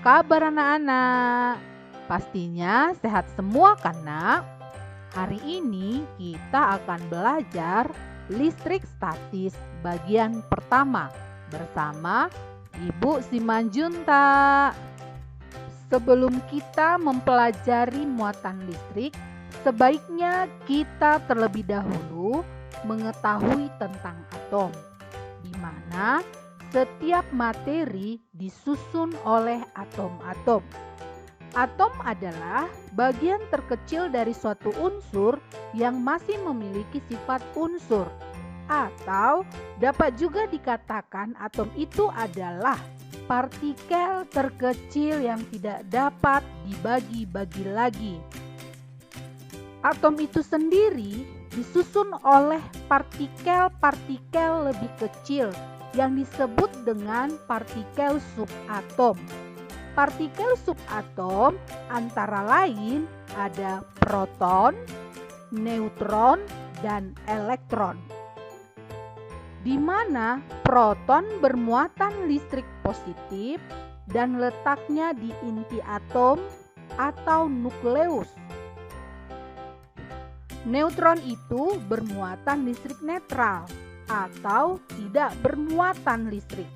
kabar anak-anak? Pastinya sehat semua kan nak? Hari ini kita akan belajar listrik statis bagian pertama bersama Ibu Simanjunta. Sebelum kita mempelajari muatan listrik, sebaiknya kita terlebih dahulu mengetahui tentang atom, di mana setiap materi disusun oleh atom-atom. Atom adalah bagian terkecil dari suatu unsur yang masih memiliki sifat unsur, atau dapat juga dikatakan atom itu adalah partikel terkecil yang tidak dapat dibagi-bagi lagi. Atom itu sendiri disusun oleh partikel-partikel lebih kecil yang disebut dengan partikel subatom. Partikel subatom antara lain ada proton, neutron, dan elektron. Di mana proton bermuatan listrik positif dan letaknya di inti atom atau nukleus. Neutron itu bermuatan listrik netral atau tidak bermuatan listrik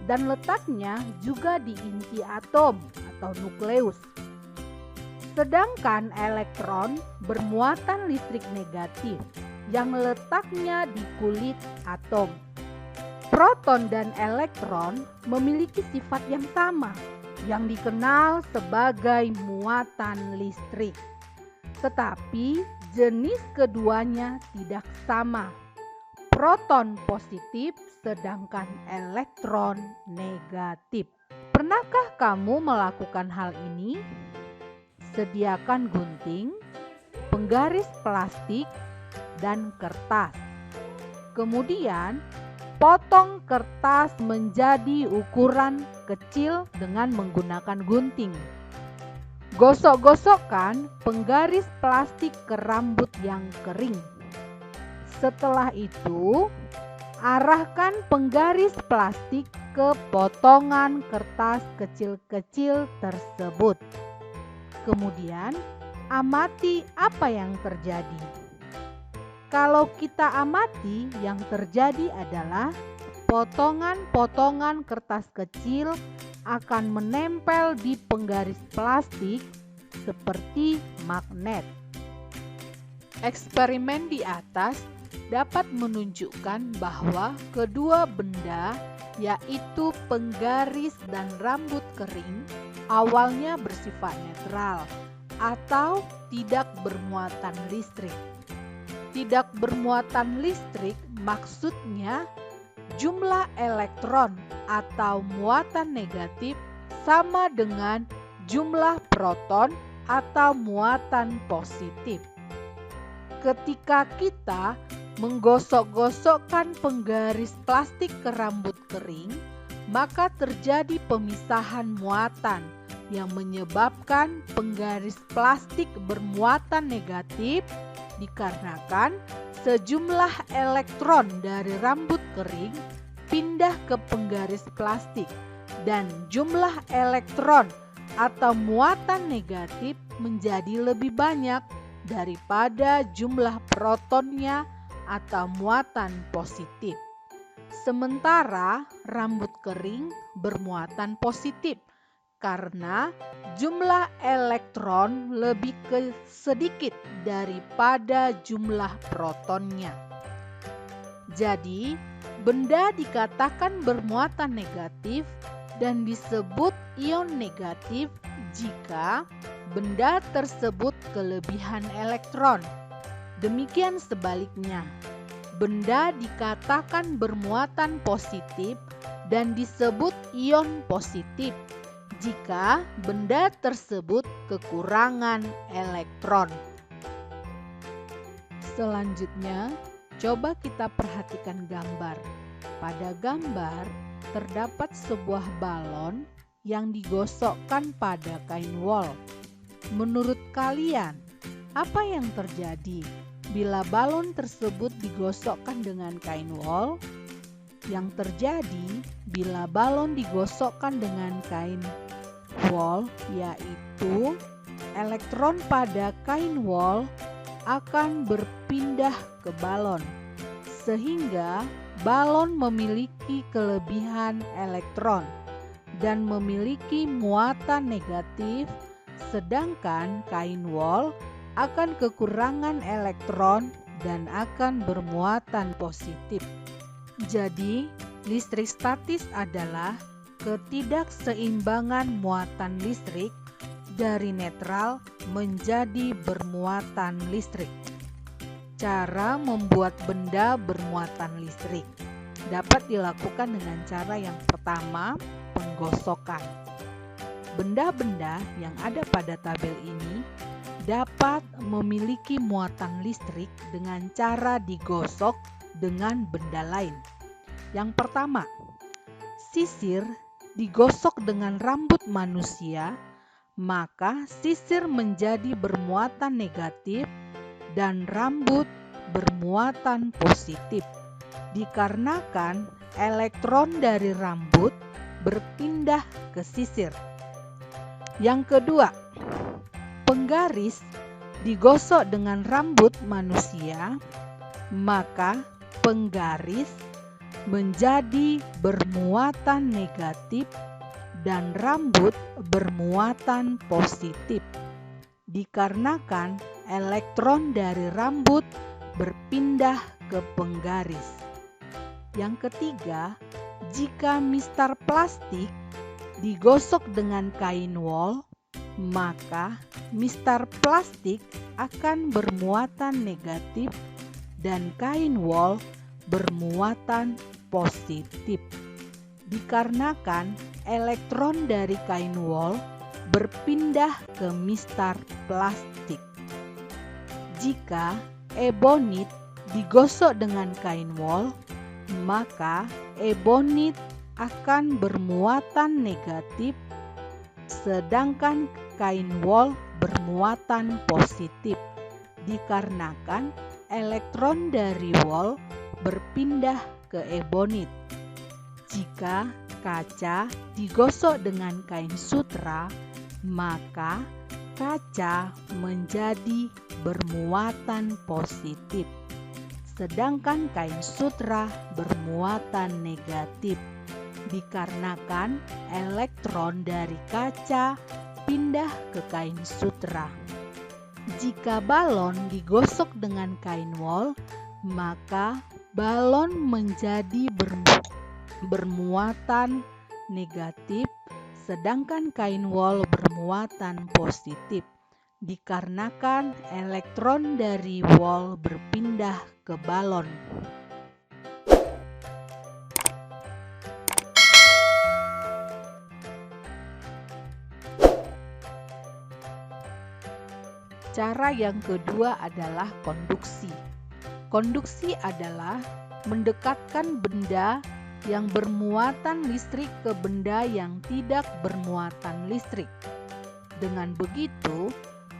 dan letaknya juga di inti atom atau nukleus. Sedangkan elektron bermuatan listrik negatif yang letaknya di kulit atom. Proton dan elektron memiliki sifat yang sama yang dikenal sebagai muatan listrik. Tetapi jenis keduanya tidak sama. Proton positif sedangkan elektron negatif. Pernahkah kamu melakukan hal ini? Sediakan gunting, penggaris plastik, dan kertas. Kemudian, potong kertas menjadi ukuran kecil dengan menggunakan gunting. Gosok-gosokkan penggaris plastik ke rambut yang kering. Setelah itu, arahkan penggaris plastik ke potongan kertas kecil-kecil tersebut. Kemudian, amati apa yang terjadi. Kalau kita amati, yang terjadi adalah potongan-potongan kertas kecil akan menempel di penggaris plastik seperti magnet. Eksperimen di atas dapat menunjukkan bahwa kedua benda, yaitu penggaris dan rambut kering, awalnya bersifat netral atau tidak bermuatan listrik. Tidak bermuatan listrik maksudnya jumlah elektron atau muatan negatif sama dengan jumlah proton atau muatan positif. Ketika kita menggosok-gosokkan penggaris plastik ke rambut kering, maka terjadi pemisahan muatan yang menyebabkan penggaris plastik bermuatan negatif dikarenakan sejumlah elektron dari rambut kering pindah ke penggaris plastik dan jumlah elektron atau muatan negatif menjadi lebih banyak daripada jumlah protonnya atau muatan positif. Sementara rambut kering bermuatan positif karena jumlah elektron lebih sedikit daripada jumlah protonnya. Jadi, benda dikatakan bermuatan negatif dan disebut ion negatif jika benda tersebut kelebihan elektron. Demikian sebaliknya, benda dikatakan bermuatan positif dan disebut ion positif jika benda tersebut kekurangan elektron. Selanjutnya, coba kita perhatikan gambar. Pada gambar, terdapat sebuah balon yang digosokkan pada kain wol. Menurut kalian, apa yang terjadi bila balon tersebut digosokkan dengan kain wol? Yang terjadi bila balon digosokkan dengan kain wol, yaitu elektron pada kain wol akan berpindah ke balon, sehingga balon memiliki kelebihan elektron dan memiliki muatan negatif, sedangkan kain wol akan kekurangan elektron dan akan bermuatan positif. Jadi, listrik statis adalah ketidakseimbangan muatan listrik dari netral menjadi bermuatan listrik. Cara membuat benda bermuatan listrik dapat dilakukan dengan cara yang pertama, penggosokan. Benda-benda yang ada pada tabel ini dapat memiliki muatan listrik dengan cara digosok dengan benda lain. Yang pertama, sisir digosok dengan rambut manusia, maka sisir menjadi bermuatan negatif dan rambut bermuatan positif, dikarenakan elektron dari rambut berpindah ke sisir. Yang kedua, penggaris digosok dengan rambut manusia, maka penggaris menjadi bermuatan negatif dan rambut bermuatan positif, dikarenakan elektron dari rambut berpindah ke penggaris. Yang ketiga, jika mistar plastik digosok dengan kain wol, maka mistar plastik akan bermuatan negatif dan kain wol bermuatan positif, dikarenakan elektron dari kain wol berpindah ke mistar plastik. Jika ebonit digosok dengan kain wol, maka ebonit akan bermuatan negatif, sedangkan kain wol bermuatan positif, dikarenakan elektron dari wol berpindah ke ebonit. Jika kaca digosok dengan kain sutra, maka kaca menjadi bermuatan positif, sedangkan kain sutra bermuatan negatif, dikarenakan elektron dari kaca pindah ke kain sutra. Jika balon digosok dengan kain wol, maka balon menjadi bermuatan negatif, sedangkan kain wol bermuatan positif, dikarenakan elektron dari wol berpindah ke balon. Cara yang kedua adalah konduksi. Konduksi adalah mendekatkan benda yang bermuatan listrik ke benda yang tidak bermuatan listrik. Dengan begitu,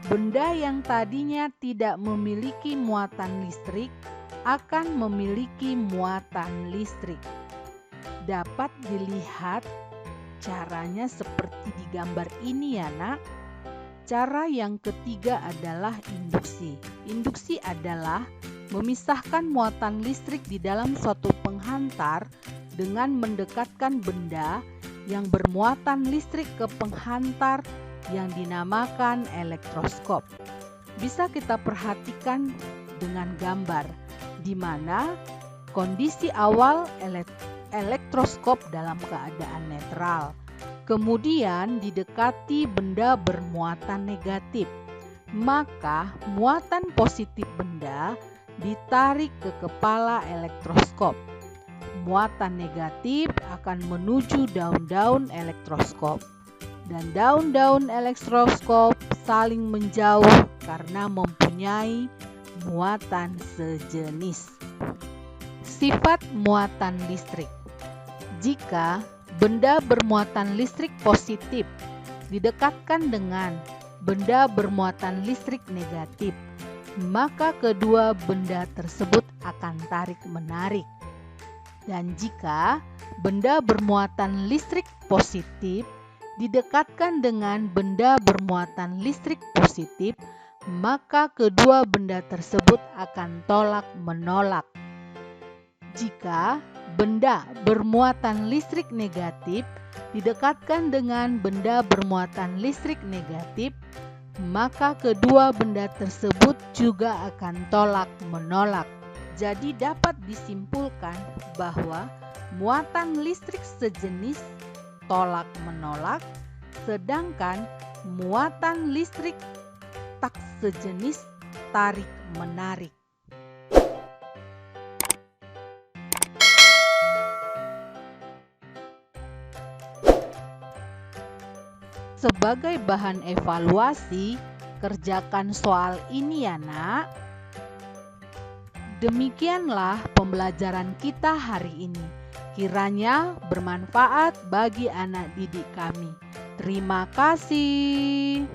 benda yang tadinya tidak memiliki muatan listrik akan memiliki muatan listrik. Dapat dilihat caranya seperti di gambar ini ya nak. Cara yang ketiga adalah induksi. Induksi adalah memisahkan muatan listrik di dalam suatu penghantar dengan mendekatkan benda yang bermuatan listrik ke penghantar yang dinamakan elektroskop. Bisa kita perhatikan dengan gambar di mana kondisi awal elektroskop dalam keadaan netral. Kemudian didekati benda bermuatan negatif, maka muatan positif benda ditarik ke kepala elektroskop. Muatan negatif akan menuju daun-daun elektroskop, dan daun-daun elektroskop saling menjauh karena mempunyai muatan sejenis. Sifat muatan listrik. Jika benda bermuatan listrik positif didekatkan dengan benda bermuatan listrik negatif, maka kedua benda tersebut akan tarik-menarik. Dan jika benda bermuatan listrik positif didekatkan dengan benda bermuatan listrik positif, maka kedua benda tersebut akan tolak-menolak. Jika benda bermuatan listrik negatif didekatkan dengan benda bermuatan listrik negatif, maka kedua benda tersebut juga akan tolak-menolak. Jadi dapat disimpulkan bahwa muatan listrik sejenis tolak-menolak, sedangkan muatan listrik tak sejenis tarik-menarik. Sebagai bahan evaluasi, kerjakan soal ini ya nak. Demikianlah pembelajaran kita hari ini. Kiranya bermanfaat bagi anak didik kami. Terima kasih.